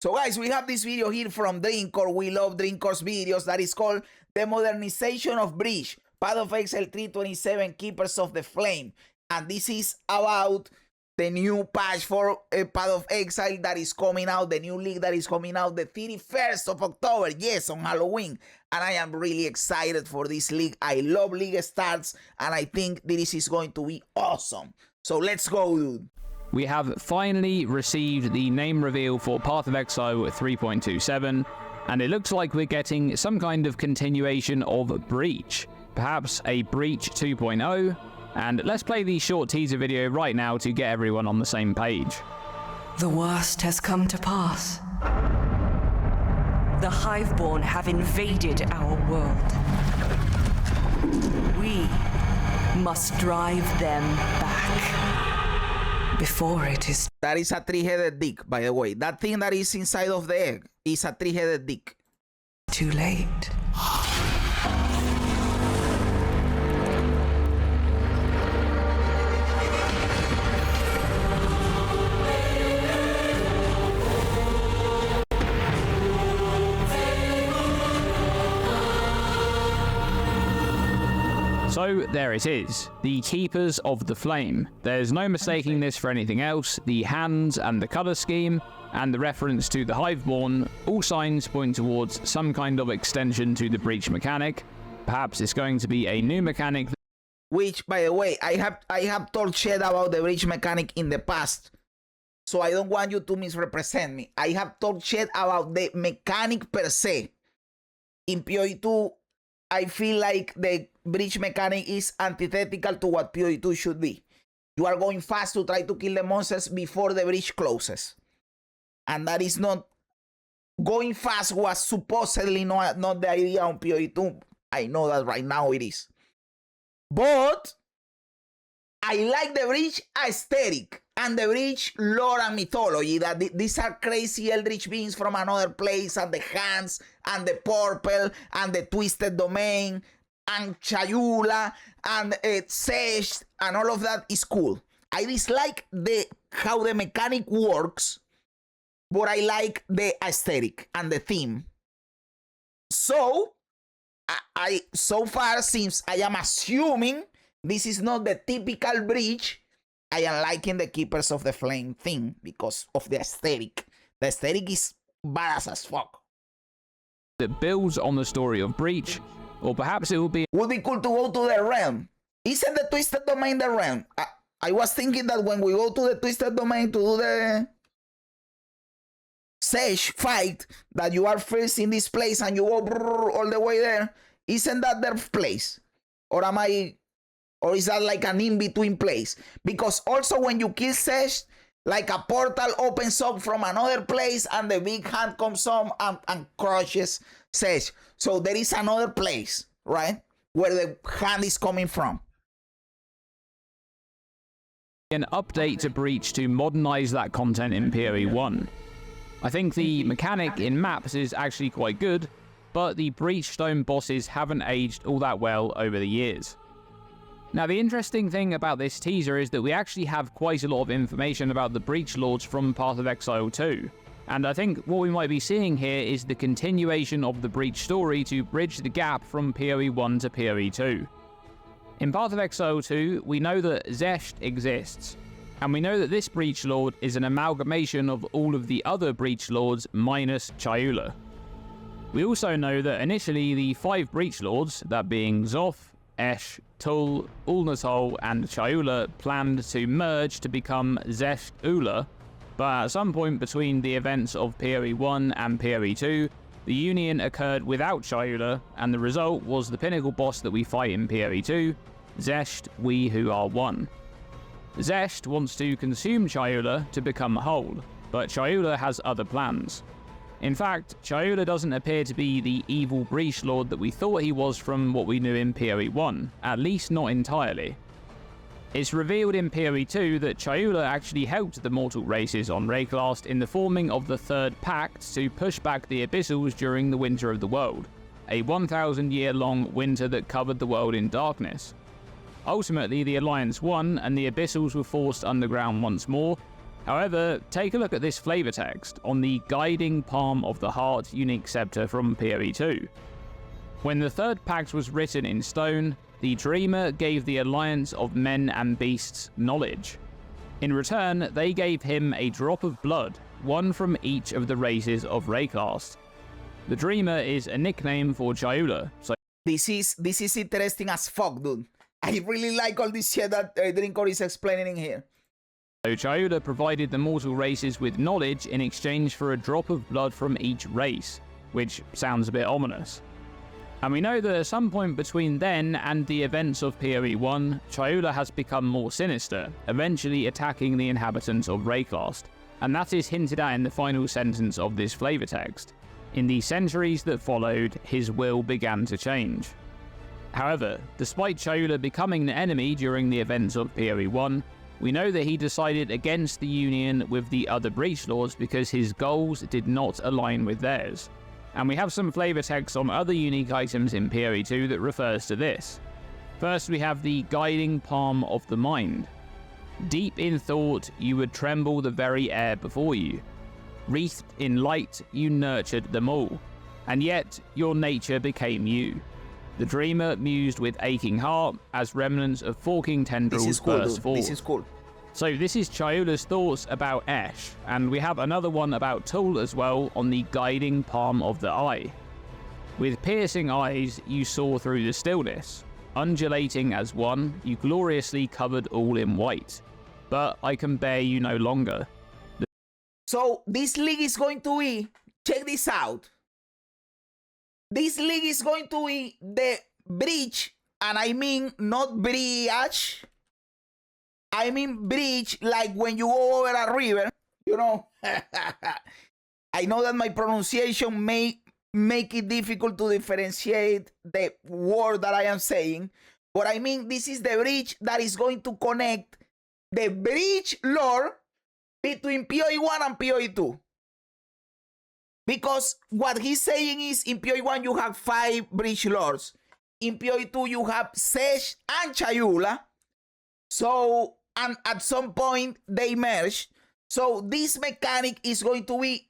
So guys, we have this video here from Dreamcore. We love Dreamcore's videos. That is called The Modernization of Breach, Path of Exile 3.27, Keepers of the Flame. And this is about the new patch for Path of Exile that is coming out, the new league that is coming out the 31st of October, yes, on Halloween. And I am really excited for this league. I love league starts, and I think this is going to be awesome. So let's go, dude. We have finally received the name reveal for Path of Exile 3.27, and it looks like we're getting some kind of continuation of Breach, perhaps a Breach 2.0, and let's play the short teaser video right now to get everyone on the same page. The worst has come to pass. The Hiveborn have invaded our world. We must drive them back. Before it is... That is a three-headed dick, by the way. That thing that is inside of the egg is a three-headed dick. Too late. So there it is, the Keepers of the Flame. There's no mistaking this for anything else. The hands and the color scheme and the reference to the Hiveborn, all signs point towards some kind of extension to the Breach mechanic. Perhaps it's going to be a new mechanic. Which, by the way, I have told shit about the Breach mechanic in the past, so I don't want you to misrepresent me. I have told shit about the mechanic per se. In PoE2, I feel like the Breach mechanic is antithetical to what PoE2 should be. You are going fast to try to kill the monsters before the breach closes. And that is not... Going fast was supposedly not the idea on PoE2. I know that right now it is. But I like the Breach aesthetic and the Breach lore and mythology. That these are crazy eldritch beings from another place, and the hands and the purple and the twisted domain and Chayula and Xesht and all of that is cool. I dislike how the mechanic works, but I like the aesthetic and the theme. So so far, since I am assuming this is not the typical Breach, I am liking the Keepers of the Flame thing because of the aesthetic. The aesthetic is badass as fuck. That builds on the story of Breach, or perhaps it will be... Would be cool to go to the realm. Isn't the Twisted Domain the realm? I was thinking that when we go to the Twisted Domain to do the Xesht fight, that you are first in this place and you go all the way there. Isn't that their place? Or am I... Or is that like an in-between place? Because also when you kill Xesht, like a portal opens up from another place and the big hand comes on and crushes Xesht. So there is another place, right? Where the hand is coming from. An update to Breach to modernize that content in PoE1. I think the mechanic in maps is actually quite good, but the Breachstone bosses haven't aged all that well over the years. Now, the interesting thing about this teaser is that we actually have quite a lot of information about the Breach Lords from Path of Exile 2. And I think what we might be seeing here is the continuation of the Breach story to bridge the gap from PoE1 to PoE2. In Path of Exile 2, we know that Xesht exists, and we know that this Breach Lord is an amalgamation of all of the other Breach Lords minus Chayula. We also know that initially the 5 Breach Lords, that being Zoth, Esh, Tul, Ulnathol, and Chayula, planned to merge to become Xesht Ula, but at some point between the events of PoE1 and PoE2, the union occurred without Chayula, and the result was the pinnacle boss that we fight in PoE2, Xesht, we who are one. Xesht wants to consume Chayula to become whole, but Chayula has other plans. In fact, Chayula doesn't appear to be the evil Breach Lord that we thought he was from what we knew in PoE1, at least not entirely. It's revealed in PoE2 that Chayula actually helped the mortal races on Wraeclast in the forming of the Third Pact to push back the Abyssals during the Winter of the World, a 1,000-year-long winter that covered the world in darkness. Ultimately, the Alliance won, and the Abyssals were forced underground once more, However, take a look at this flavor text on the Guiding Palm of the Heart unique scepter from PoE2. When the third pact was written in stone, the Dreamer gave the alliance of men and beasts knowledge. In return, they gave him a drop of blood, one from each of the races of Wraeclast. The Dreamer is a nickname for Chayula, so This is interesting as fuck, dude. I really like all this shit that Dreamcore is explaining in here. Chayula provided the mortal races with knowledge in exchange for a drop of blood from each race, which sounds a bit ominous. And we know that at some point between then and the events of PoE1, Chayula has become more sinister, eventually attacking the inhabitants of Wraeclast, and that is hinted at in the final sentence of this flavor text. In the centuries that followed, his will began to change. However, despite Chayula becoming the enemy during the events of PoE1, we know that he decided against the union with the other Breach Lords because his goals did not align with theirs. And we have some flavor text on other unique items in PoE2 that refers to this. First, we have the Guiding Palm of the Mind. Deep in thought, you would tremble the very air before you. Wreathed in light, you nurtured them all. And yet, your nature became you. The Dreamer mused with aching heart as remnants of forking tendrils burst forth. This is cool. So this is Chayula's thoughts about Xesht, and we have another one about Tool as well on the Guiding Palm of the Eye. With piercing eyes, you saw through the stillness. Undulating as one, you gloriously covered all in white. But I can bear you no longer. So this league is going to be, check this out. This league is going to be the breach, and I mean not breach. I mean breach, like when you go over a river, you know. I know that my pronunciation may make it difficult to differentiate the word that I am saying, but I mean this is the bridge that is going to connect the breach lore between PoE1 and PoE2. Because what he's saying is in PoE1 you have 5 breach lords. In PoE2 you have Xesht and Chayula. So, and at some point they merge. So this mechanic is going to be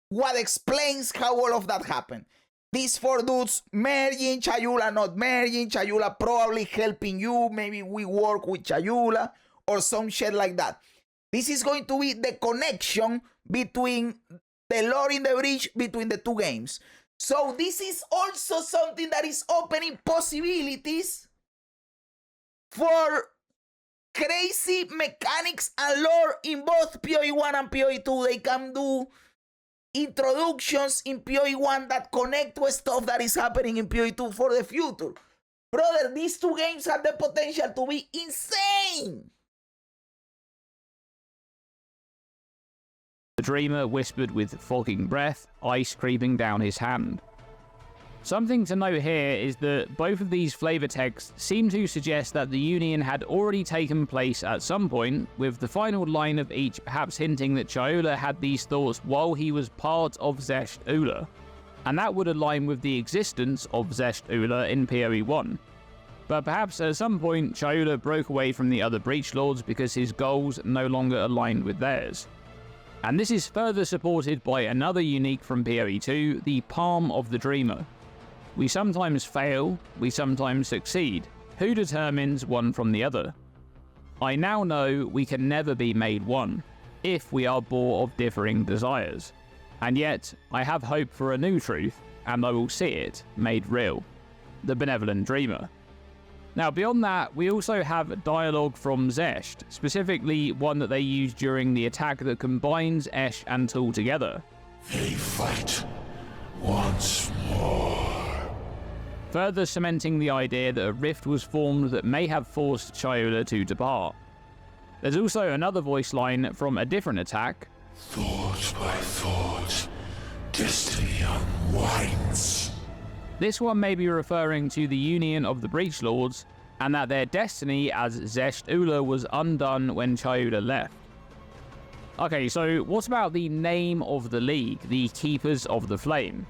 what explains how all of that happened. These 4 dudes merging, Chayula not merging, Chayula probably helping you. Maybe we work with Chayula or some shit like that. This is going to be the connection between the lore in the bridge between the 2 games. So this is also something that is opening possibilities for crazy mechanics and lore in both PoE1 and PoE2. They can do introductions in PoE1 that connect to stuff that is happening in PoE2 for the future. Brother, these 2 games have the potential to be insane. The Dreamer whispered with fogging breath, ice creeping down his hand. Something to note here is that both of these flavor texts seem to suggest that the union had already taken place at some point, with the final line of each perhaps hinting that Chayula had these thoughts while he was part of Xesht Ula, and that would align with the existence of Xesht Ula in PoE1. But perhaps at some point Chayula broke away from the other Breach Lords because his goals no longer aligned with theirs. And this is further supported by another unique from PoE2, the Palm of the Dreamer. We sometimes fail, we sometimes succeed. Who determines one from the other? I now know we can never be made one, if we are born of differing desires. And yet, I have hope for a new truth, and I will see it made real. The Benevolent Dreamer. Now, beyond that, we also have dialogue from Xesht, specifically one that they used during the attack that combines Xesht and Tool together. They fight once more. Further cementing the idea that a rift was formed that may have forced Chayula to depart. There's also another voice line from a different attack. Thought by thought, destiny unwinds. This one may be referring to the union of the Breach Lords, and that their destiny as Xesht Ula was undone when Chayula left. Okay, so what about the name of the league, the Keepers of the Flame?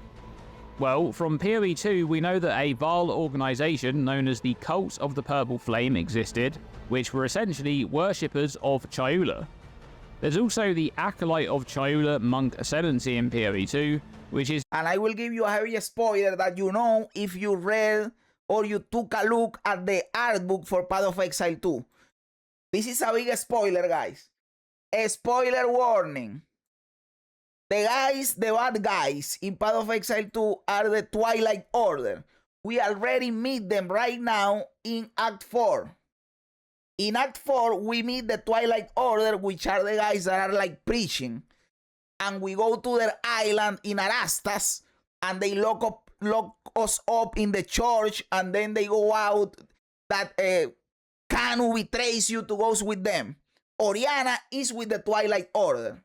Well, from PoE2 we know that a Vaal organization known as the Cult of the Purple Flame existed, which were essentially worshippers of Chayula. There's also the Acolyte of Chayula Monk Ascendancy in PoE2, which is... And I will give you a heavy spoiler that you know if you read or you took a look at the art book for Path of Exile 2. This is a big spoiler, guys. A spoiler warning. The bad guys in Path of Exile 2 are the Twilight Order. We already meet them right now in Act 4. In Act 4, we meet the Twilight Order, which are the guys that are like preaching. And we go to their island in Arastas, and they lock us up in the church, and then they go out that Kanu betrays you to go with them. Oriana is with the Twilight Order.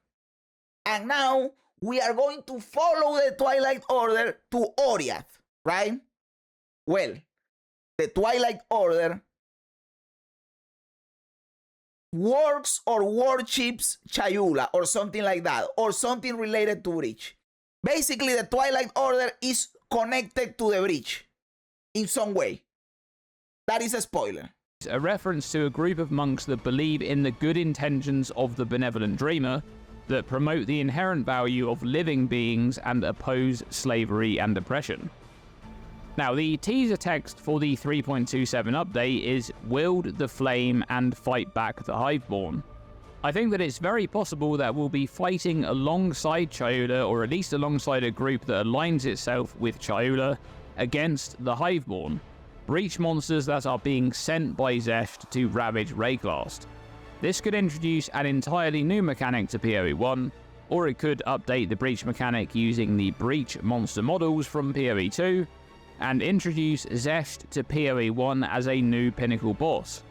And now we are going to follow the Twilight Order to Oriath, right? Well, the Twilight Order works or worships Chayula or something like that, or something related to Breach. Basically, the Twilight Order is connected to the Breach in some way. That is a spoiler. A reference to a group of monks that believe in the good intentions of the benevolent dreamer, that promote the inherent value of living beings and oppose slavery and oppression. Now, the teaser text for the 3.27 update is "Wield the flame and fight back the Hiveborn." I think that it's very possible that we'll be fighting alongside Chayula, or at least alongside a group that aligns itself with Chayula, against the Hiveborn, Breach monsters that are being sent by Xesht to ravage Wraeclast. This could introduce an entirely new mechanic to PoE1, or it could update the Breach mechanic using the Breach monster models from PoE2, and introduce Xesht to PoE1 as a new pinnacle boss.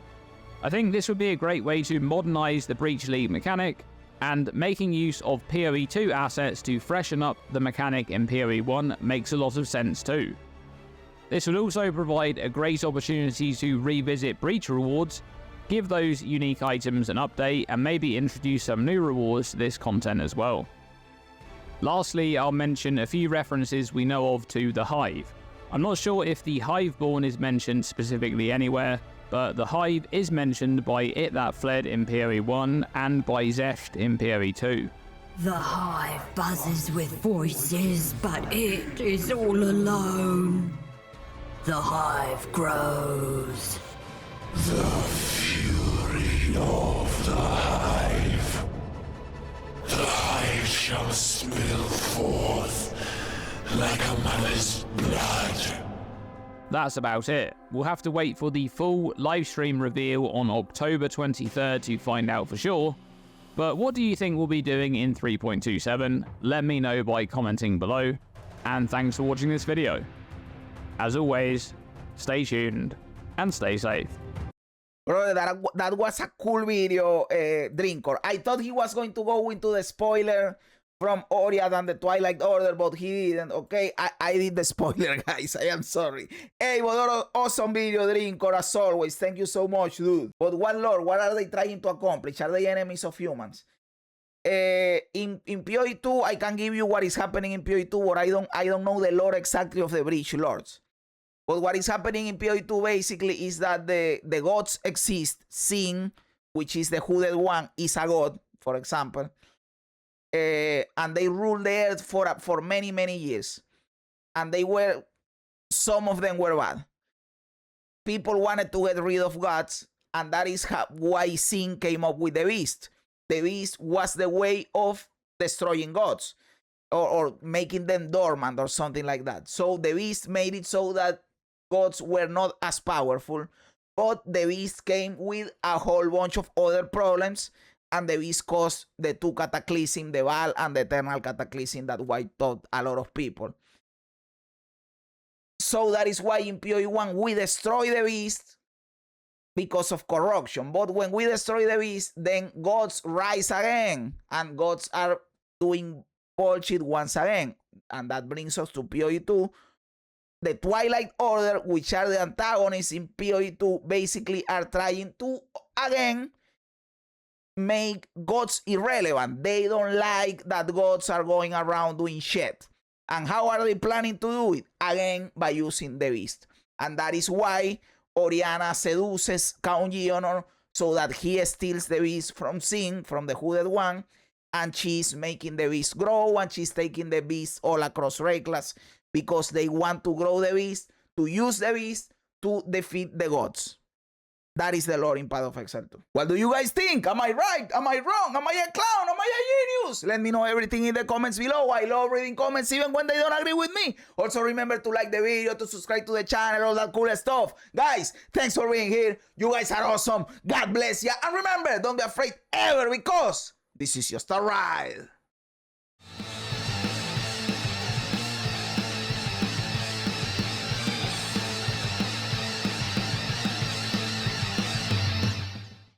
I think this would be a great way to modernize the Breach League mechanic, and making use of PoE2 assets to freshen up the mechanic in PoE1 makes a lot of sense too. This would also provide a great opportunity to revisit Breach rewards, give those unique items an update, and maybe introduce some new rewards to this content as well. Lastly, I'll mention a few references we know of to the Hive. I'm not sure if the Hiveborn is mentioned specifically anywhere, but the Hive is mentioned by It That Fled in PoE1 and by Xesht in PoE2. The Hive buzzes with voices, but it is all alone. The Hive grows. The fury of the Hive. The Hive shall spill forth like a mother's blood. That's about it. We'll have to wait for the full livestream reveal on October 23rd to find out for sure. But what do you think we'll be doing in 3.27? Let me know by commenting below. And thanks for watching this video. As always, stay tuned and stay safe. Bro, that was a cool video, Dreamcore. I thought he was going to go into the spoiler from Oriath and the Twilight Order, but he didn't. Okay, I did the spoiler, guys. I am sorry. Hey, but awesome video, Dreamcore, as always. Thank you so much, dude. But one lord, what are they trying to accomplish? Are they enemies of humans? In PoE2, I can give you what is happening in PoE2, but I don't know the lore exactly of the Breach Lords. But what is happening in PoE2 basically is that the gods exist. Sin, which is the hooded one, is a god, for example. And they ruled the earth for many, many years. And some of them were bad. People wanted to get rid of gods, and that is why Sin came up with the beast. The beast was the way of destroying gods, or making them dormant or something like that. So the beast made it so that gods were not as powerful, but the beast came with a whole bunch of other problems, and the beast caused the two cataclysms, the Baal and the Eternal Cataclysm, that wiped out a lot of people. So that is why in PoE1 we destroy the beast because of corruption. But when we destroy the beast, then gods rise again, and gods are doing bullshit once again. And that brings us to PoE2. The Twilight Order, which are the antagonists in PoE2, basically are trying to, again, make gods irrelevant. They don't like that gods are going around doing shit. And how are they planning to do it? Again, by using the beast. And that is why Oriana seduces Count Geonor so that he steals the beast from Sin, from the Hooded One, and she's making the beast grow, and she's taking the beast all across Wraeclast because they want to grow the beast, to use the beast to defeat the gods. That is the lore in Path of Exile 2. What do you guys think? Am I right? Am I wrong? Am I a clown? Am I a genius? Let me know everything in the comments below. I love reading comments even when they don't agree with me. Also remember to like the video, to subscribe to the channel, all that cool stuff. Guys, thanks for being here. You guys are awesome. God bless you. And remember, don't be afraid ever, because this is just a ride.